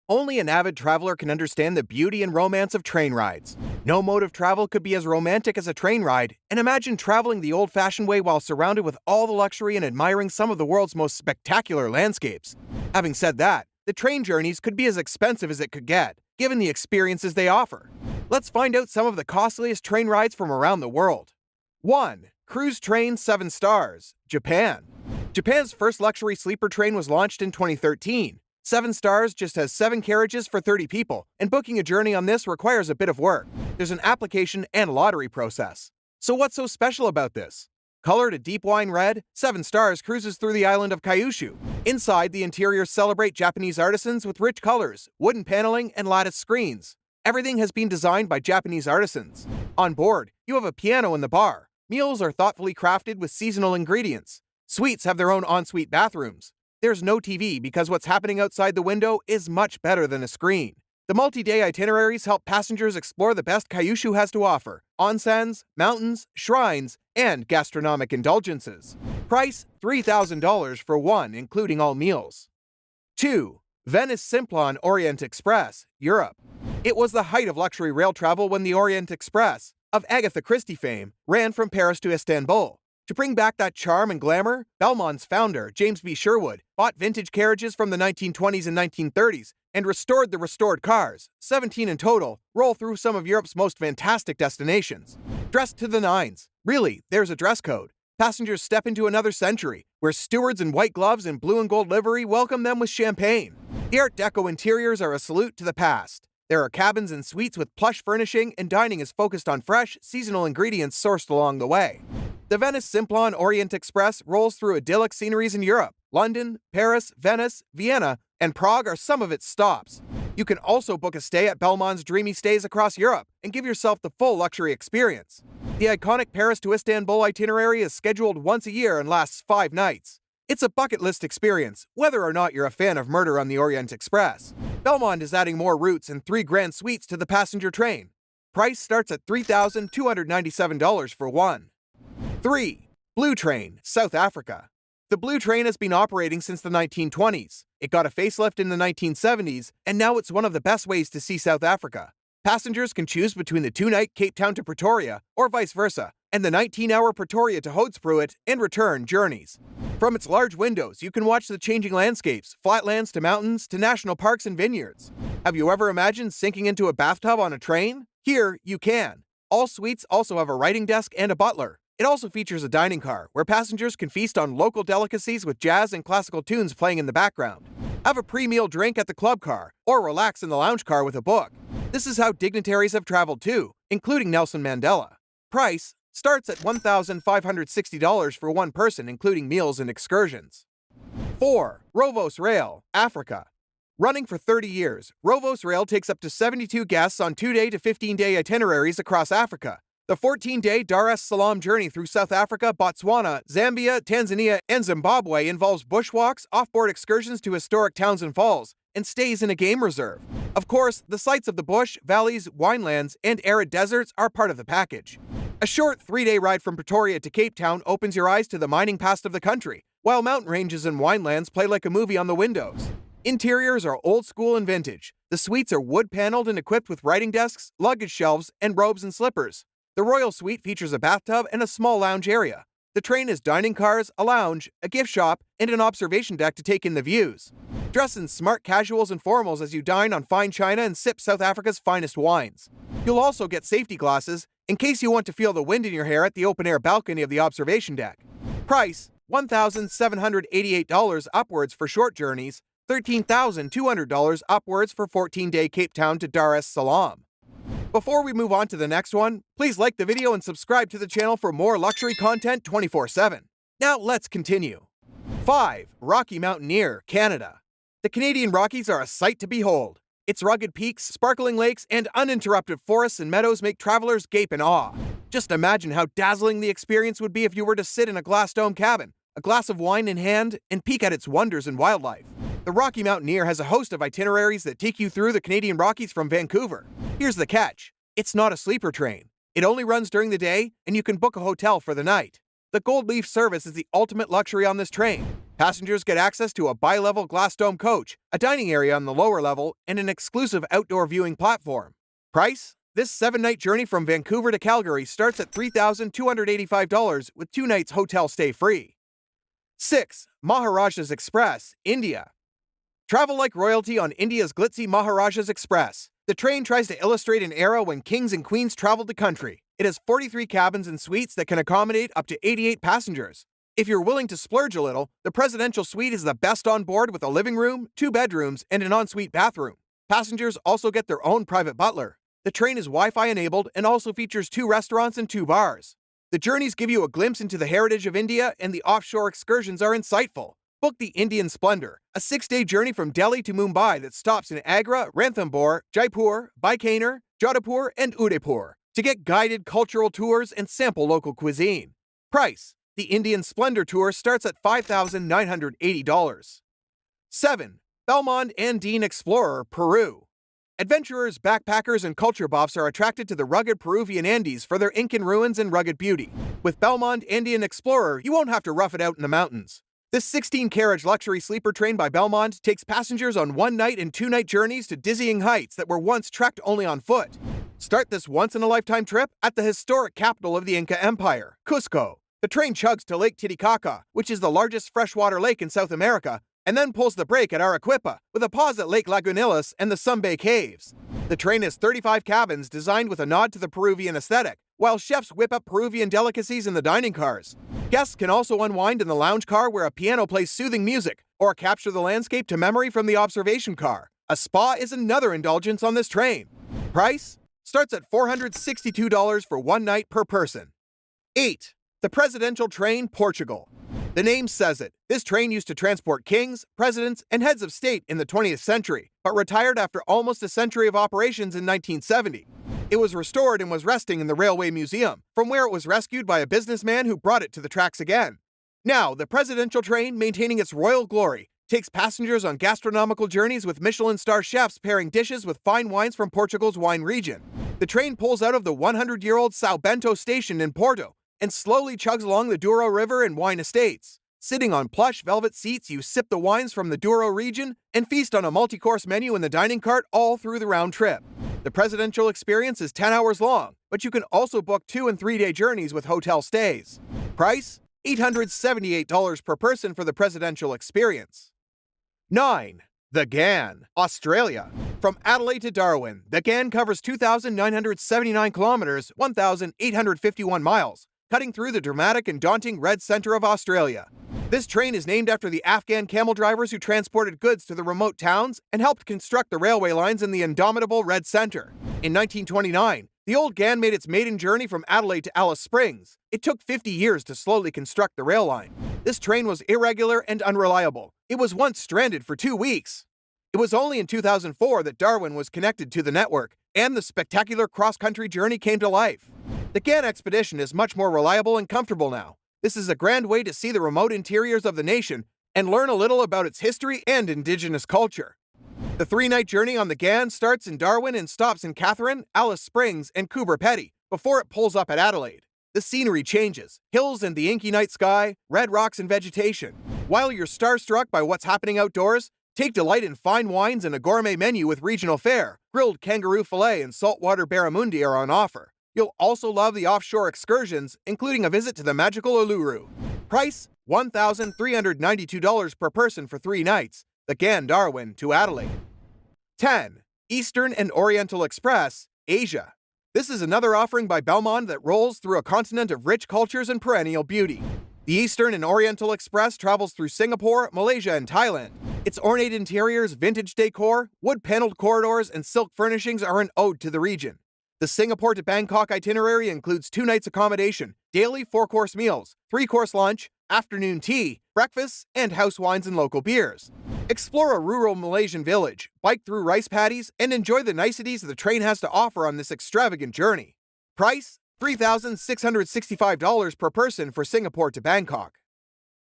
Only an avid traveler can understand the beauty and romance of train rides. No mode of travel could be as romantic as a train ride, and imagine traveling the old-fashioned way while surrounded with all the luxury and admiring some of the world's most spectacular landscapes. Having said that, the train journeys could be as expensive as it could get, given the experiences they offer. Let's find out some of the costliest train rides from around the world. 1. Cruise Train 7 Stars, Japan. Japan's first luxury sleeper train was launched in 2013. 7 Stars just has 7 carriages for 30 people, and booking a journey on this requires a bit of work. There's an application and lottery process. So what's so special about this? Colored a deep wine red, 7 Stars cruises through the island of Kyushu. Inside, the interiors celebrate Japanese artisans with rich colors, wooden paneling, and lattice screens. Everything has been designed by Japanese artisans. On board, you have a piano in the bar. Meals are thoughtfully crafted with seasonal ingredients. Suites have their own ensuite bathrooms. There's no TV because what's happening outside the window is much better than a screen. The multi-day itineraries help passengers explore the best Kyushu has to offer: onsens, mountains, shrines, and gastronomic indulgences. Price $3,000 for one, including all meals. 2. Venice Simplon Orient Express, Europe. It was the height of luxury rail travel when the Orient Express, of Agatha Christie fame, ran from Paris to Istanbul. To bring back that charm and glamour, Belmont's founder, James B. Sherwood, bought vintage carriages from the 1920s and 1930s and restored the restored cars, 17 in total, roll through some of Europe's most fantastic destinations. Dressed to the nines. Really, there's a dress code. Passengers step into another century, where stewards in white gloves and blue and gold livery welcome them with champagne. The Art Deco interiors are a salute to the past. There are cabins and suites with plush furnishing, and dining is focused on fresh, seasonal ingredients sourced along the way. The Venice Simplon Orient Express rolls through idyllic sceneries in Europe. London, Paris, Venice, Vienna, and Prague are some of its stops. You can also book a stay at Belmont's dreamy stays across Europe and give yourself the full luxury experience. The iconic Paris to Istanbul itinerary is scheduled once a year and lasts 5 nights. It's a bucket list experience, whether or not you're a fan of Murder on the Orient Express. Belmont is adding more routes and 3 grand suites to the passenger train. Price starts at $3,297 for one. 3. Blue Train, South Africa. The Blue Train has been operating since the 1920s. It got a facelift in the 1970s, and now it's one of the best ways to see South Africa. Passengers can choose between the 2-night Cape Town to Pretoria, or vice versa, and the 19-hour Pretoria to Hoedspruit and return journeys. From its large windows, you can watch the changing landscapes, flatlands to mountains to national parks and vineyards. Have you ever imagined sinking into a bathtub on a train? Here, you can. All suites also have a writing desk and a butler. It also features a dining car, where passengers can feast on local delicacies with jazz and classical tunes playing in the background. Have a pre-meal drink at the club car, or relax in the lounge car with a book. This is how dignitaries have traveled too, including Nelson Mandela. Price starts at $1,560 for one person, including meals and excursions. 4. Rovos Rail, Africa. Running for 30 years, Rovos Rail takes up to 72 guests on 2-day to 15-day itineraries across Africa. The 14-day Dar es Salaam journey through South Africa, Botswana, Zambia, Tanzania, and Zimbabwe involves bushwalks, off-board excursions to historic towns and falls, and stays in a game reserve. Of course, the sights of the bush, valleys, winelands, and arid deserts are part of the package. A short 3-day ride from Pretoria to Cape Town opens your eyes to the mining past of the country, while mountain ranges and winelands play like a movie on the windows. Interiors are old school and vintage. The suites are wood-paneled and equipped with writing desks, luggage shelves, and robes and slippers. The Royal Suite features a bathtub and a small lounge area. The train has dining cars, a lounge, a gift shop, and an observation deck to take in the views. Dress in smart casuals and formals as you dine on fine china and sip South Africa's finest wines. You'll also get safety glasses in case you want to feel the wind in your hair at the open-air balcony of the observation deck. Price $1,788 upwards for short journeys, $13,200 upwards for 14-day Cape Town to Dar es Salaam. Before we move on to the next one, please like the video and subscribe to the channel for more luxury content 24/7. Now let's continue. 5. Rocky Mountaineer, Canada. The Canadian Rockies are a sight to behold. Its rugged peaks, sparkling lakes, and uninterrupted forests and meadows make travelers gape in awe. Just imagine how dazzling the experience would be if you were to sit in a glass dome cabin, a glass of wine in hand, and peek at its wonders and wildlife. The Rocky Mountaineer has a host of itineraries that take you through the Canadian Rockies from Vancouver. Here's the catch. It's not a sleeper train. It only runs during the day, and you can book a hotel for the night. The Gold Leaf service is the ultimate luxury on this train. Passengers get access to a bi-level glass dome coach, a dining area on the lower level, and an exclusive outdoor viewing platform. Price? This 7-night journey from Vancouver to Calgary starts at $3,285 with 2 nights hotel stay free. 6. Maharaja's Express, India. Travel like royalty on India's glitzy Maharaja's Express. The train tries to illustrate an era when kings and queens traveled the country. It has 43 cabins and suites that can accommodate up to 88 passengers. If you're willing to splurge a little, the presidential suite is the best on board with a living room, 2 bedrooms, and an ensuite bathroom. Passengers also get their own private butler. The train is Wi-Fi enabled and also features 2 restaurants and 2 bars. The journeys give you a glimpse into the heritage of India, and the offshore excursions are insightful. Book the Indian Splendor, a 6-day journey from Delhi to Mumbai that stops in Agra, Ranthambore, Jaipur, Bikaner, Jodhpur, and Udaipur to get guided cultural tours and sample local cuisine. Price: the Indian Splendor tour starts at $5,980. 7. Belmond Andine Explorer, Peru. Adventurers, backpackers, and culture buffs are attracted to the rugged Peruvian Andes for their Incan ruins and rugged beauty. With Belmond Andine Explorer, you won't have to rough it out in the mountains. This 16-carriage luxury sleeper train by Belmond takes passengers on 1-night and 2-night journeys to dizzying heights that were once trekked only on foot. Start this once-in-a-lifetime trip at the historic capital of the Inca Empire, Cusco. The train chugs to Lake Titicaca, which is the largest freshwater lake in South America, and then pulls the brake at Arequipa, with a pause at Lake Lagunillas and the Sumbay Caves. The train has 35 cabins designed with a nod to the Peruvian aesthetic, while chefs whip up Peruvian delicacies in the dining cars. Guests can also unwind in the lounge car where a piano plays soothing music, or capture the landscape to memory from the observation car. A spa is another indulgence on this train. Price? Starts at $462 for 1 night per person. 8. The Presidential Train, Portugal. The name says it. This train used to transport kings, presidents, and heads of state in the 20th century, but retired after almost a century of operations in 1970. It was restored and was resting in the Railway Museum, from where it was rescued by a businessman who brought it to the tracks again. Now, the presidential train, maintaining its royal glory, takes passengers on gastronomical journeys with Michelin star chefs pairing dishes with fine wines from Portugal's wine region. The train pulls out of the 100-year-old São Bento station in Porto and slowly chugs along the Douro River and wine estates. Sitting on plush velvet seats, you sip the wines from the Douro region and feast on a multi-course menu in the dining cart all through the round trip. The presidential experience is 10 hours long, but you can also book 2- and 3-day journeys with hotel stays. Price? $878 per person for the presidential experience. 9. The GAN, Australia. From Adelaide to Darwin, the GAN covers 2,979 kilometers, 1,851 miles, cutting through the dramatic and daunting red centre of Australia. This train is named after the Afghan camel drivers who transported goods to the remote towns and helped construct the railway lines in the indomitable red centre. In 1929, the old GAN made its maiden journey from Adelaide to Alice Springs. It took 50 years to slowly construct the rail line. This train was irregular and unreliable. It was once stranded for 2 weeks. It was only in 2004 that Darwin was connected to the network, and the spectacular cross-country journey came to life. The GAN expedition is much more reliable and comfortable now. This is a grand way to see the remote interiors of the nation and learn a little about its history and Indigenous culture. The 3-night journey on the GAN starts in Darwin and stops in Catherine, Alice Springs, and Coober Pedy before it pulls up at Adelaide. The scenery changes: hills and the inky night sky, red rocks and vegetation. While you're starstruck by what's happening outdoors, take delight in fine wines and a gourmet menu with regional fare. Grilled kangaroo fillet and saltwater barramundi are on offer. You'll also love the offshore excursions, including a visit to the magical Uluru. Price? $1,392 per person for 3 nights. The GAN Darwin to Adelaide. 10. Eastern and Oriental Express, Asia. This is another offering by Belmond that rolls through a continent of rich cultures and perennial beauty. The Eastern and Oriental Express travels through Singapore, Malaysia, and Thailand. Its ornate interiors, vintage decor, wood-paneled corridors, and silk furnishings are an ode to the region. The Singapore to Bangkok itinerary includes 2 nights accommodation, daily 4-course meals, 3-course lunch, afternoon tea, breakfasts, and house wines and local beers. Explore a rural Malaysian village, bike through rice paddies, and enjoy the niceties the train has to offer on this extravagant journey. Price? $3,665 per person for Singapore to Bangkok.